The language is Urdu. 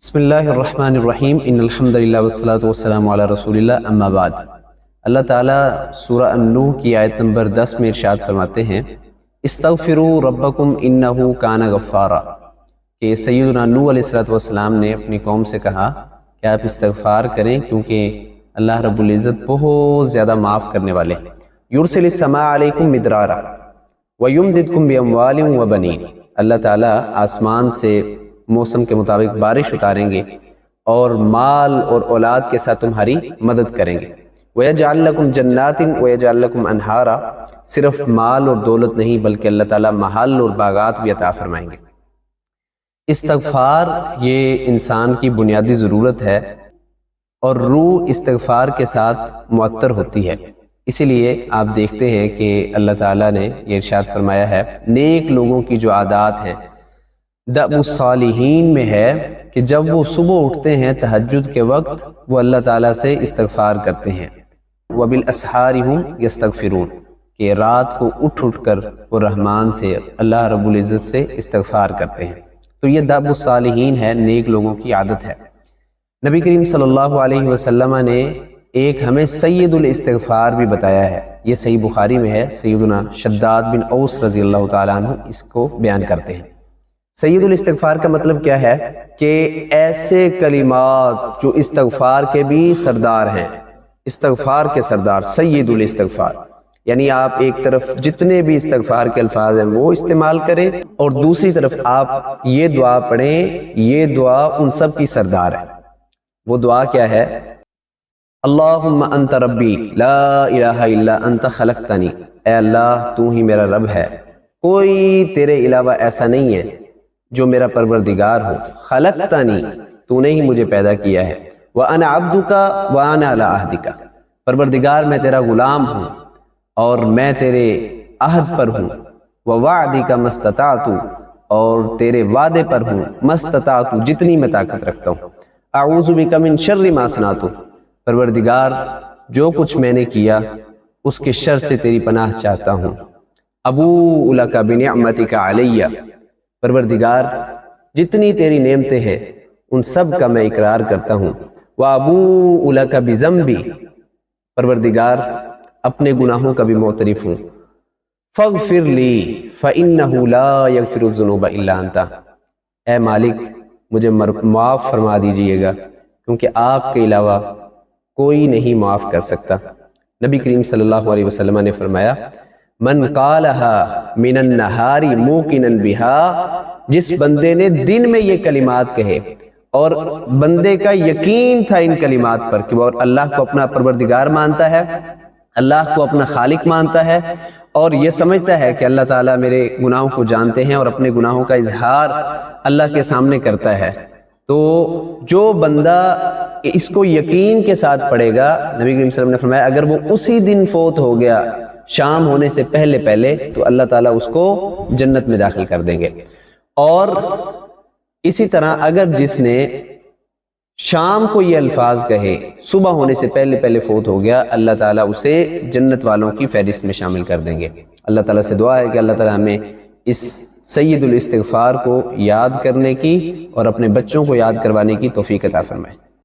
بسم اللہ الرحمن الرحیم ان الحمد للہ والصلاة والسلام علی رسول اللہ اما بعد۔ اللہ تعالیٰ سورہ النوح کی آیت نمبر 10 میں ارشاد فرماتے ہیں استغفروا ربکم انہ کان غفارا، کہ سیدنا نوح علیہ السلام نے اپنی قوم سے کہا کہ آپ استغفار کریں کیونکہ اللہ رب العزت بہت زیادہ معاف کرنے والے۔ یرسل السماء علیکم مدرارا ویمددکم باموال وبنین، اللہ تعالیٰ آسمان سے موسم کے مطابق بارش اتاریں گے اور مال اور اولاد کے ساتھ تمہاری مدد کریں گے۔ وَيَجْعَلْ لَكُمْ جَنَّاتٍ وَيَجْعَلْ لَكُمْ أَنْهَارًا، صرف مال اور دولت نہیں بلکہ اللہ تعالیٰ محل اور باغات بھی عطا فرمائیں گے۔ استغفار یہ انسان کی بنیادی ضرورت ہے اور روح استغفار کے ساتھ معطر ہوتی ہے، اسی لیے آپ دیکھتے ہیں کہ اللہ تعالیٰ نے یہ ارشاد فرمایا ہے نیک لوگوں کی جو عادات ہیں دأب الصالحین میں ہے کہ جب وہ صبح اٹھتے ہیں تہجد کے وقت وہ اللہ تعالیٰ سے استغفار کرتے ہیں۔ وبالاسحار هم یستغفرون، کہ رات کو اٹھ کر وہ رحمان سے اللہ رب العزت سے استغفار کرتے ہیں۔ تو یہ دأب الصالحین ہے، نیک لوگوں کی عادت ہے۔ نبی کریم صلی اللہ علیہ وسلم نے ایک ہمیں سید الاستغفار بھی بتایا ہے، یہ صحیح بخاری میں ہے، سیدنا شداد بن اوس رضی اللہ تعالیٰ عنہ اس کو بیان کرتے ہیں۔ سید الاستغفار کا مطلب کیا ہے کہ ایسے کلمات جو استغفار کے بھی سردار ہیں، استغفار کے سردار سید الاستغفار، یعنی آپ ایک طرف جتنے بھی استغفار کے الفاظ ہیں وہ استعمال کریں اور دوسری طرف آپ یہ دعا پڑھیں، یہ دعا ان سب کی سردار ہے۔ وہ دعا کیا ہے؟ اللہم انت ربی لا الہ الا انت خلقتنی، اے اللہ تو ہی میرا رب ہے، کوئی تیرے علاوہ ایسا نہیں ہے جو میرا پروردگار ہو، خلقتنی تو نے ہی مجھے پیدا کیا ہے، وَأَنَا عَبْدُكَ وَأَنَا عَلَىٰ عَهْدِكَ، پروردگار میں تیرا غلام ہوں اور میں تیرے عہد پر ہوں، وَوَعْدِكَ مَسْتَطَعْتُ، اور تیرے وعدے پر ہوں، مَسْتَطَعْتُ جتنی میں طاقت رکھتا ہوں، أَعُوذُ بِكَ مِن شَرِّ مَا صَنَعْتُ، پروردگار جو کچھ میں نے کیا اس کے شر سے تیری پناہ چاہتا ہوں، أَبُوءُ لَكَ بِنِعْمَتِكَ عَلَيَّ، پروردگار جتنی تیری نعمتیں ہیں ان سب کا میں اقرار کرتا ہوں، وَأَبُوءُ لَكَ بِذَنبِي، پروردگار اپنے گناہوں کا بھی معترف ہوں، فَاغْفِرْ لِي فَإِنَّهُ لَا يَغْفِرُ الذُّنُوبَ إِلَّا أَنْتَ، اے مالک مجھے معاف فرما دیجئے گا کیونکہ آپ کے علاوہ کوئی نہیں معاف کر سکتا۔ نبی کریم صلی اللہ علیہ وسلم نے فرمایا من قالها من النہار موقنا بها، جس بندے نے دن میں یہ کلمات کہے اور بندے کا یقین تھا ان کلمات پر کہ وہ اللہ کو اپنا پروردگار مانتا ہے، اللہ کو اپنا خالق مانتا ہے اور یہ سمجھتا ہے کہ اللہ تعالیٰ میرے گناہوں کو جانتے ہیں اور اپنے گناہوں کا اظہار اللہ کے سامنے کرتا ہے، تو جو بندہ اس کو یقین کے ساتھ پڑھے گا، نبی کریم صلی اللہ علیہ وسلم نے فرمایا اگر وہ اسی دن فوت ہو گیا شام ہونے سے پہلے تو اللہ تعالیٰ اس کو جنت میں داخل کر دیں گے۔ اور اسی طرح اگر جس نے شام کو یہ الفاظ کہے صبح ہونے سے پہلے فوت ہو گیا، اللہ تعالیٰ اسے جنت والوں کی فہرست میں شامل کر دیں گے۔ اللہ تعالیٰ سے دعا ہے کہ اللہ تعالیٰ ہمیں اس سید الاستغفار کو یاد کرنے کی اور اپنے بچوں کو یاد کروانے کی توفیق عطا فرمائے۔